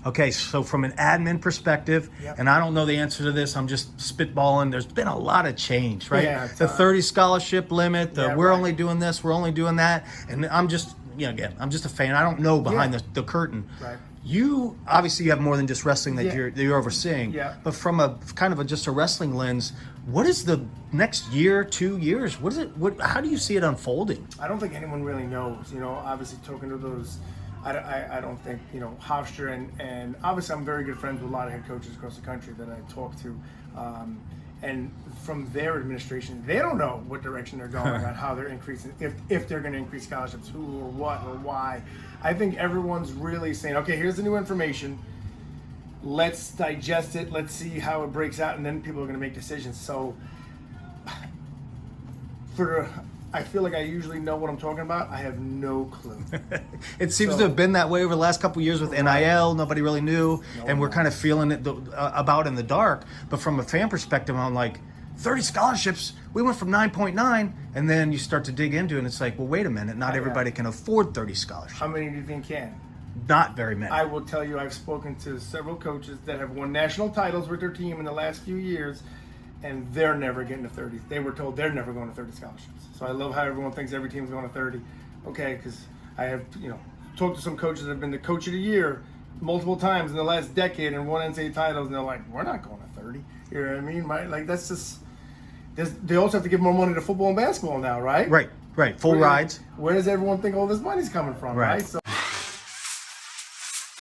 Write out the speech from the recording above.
Okay, so from an admin perspective, Yep. and I don't know the answer to this, I'm just spitballing. There's been a lot of change, right? Yeah, The 30 scholarship limit, Yeah, we're right. only doing this, we're only doing that, and I'm just, again, I'm just a fan. I don't know behind Yeah. the curtain. Right. You obviously have more than just wrestling that Yeah. you're overseeing. Yeah. But from a kind of just a wrestling lens, what is the next year, 2 years? What is it? How do you see it unfolding? I don't think anyone really knows. Obviously talking to those, I don't think Hofstra and obviously I'm very good friends with a lot of head coaches across the country that I talk to, and from their administration, they don't know what direction they're going about how they're increasing, if they're going to increase scholarships, who or what or why. I think everyone's really saying, okay, here's the new information. Let's digest it. Let's see how it breaks out, and then people are going to make decisions. So, I feel like I usually know what I'm talking about. I have no clue. It seems to have been that way over the last couple of years with NIL. Nobody really knew, and we're one kind of feeling it about in the dark. But from a fan perspective, I'm like, 30 scholarships. We went from 9.9, and then you start to dig into it, and it's like, well, wait a minute. Not everybody can afford 30 scholarships. How many do you think can? Not very many. I will tell you, I've spoken to several coaches that have won national titles with their team in the last few years, and they're never getting to 30. They were told they're never going to 30 scholarships. So I love how everyone thinks every team's going to 30. Okay, because I have, talked to some coaches that have been the coach of the year multiple times in the last decade and won NCAA titles, and they're like, we're not going to 30. You know what I mean? Like, that's just, they also have to give more money to football and basketball now, right? Right. Full rides. Where does everyone think all this money's coming from, right? So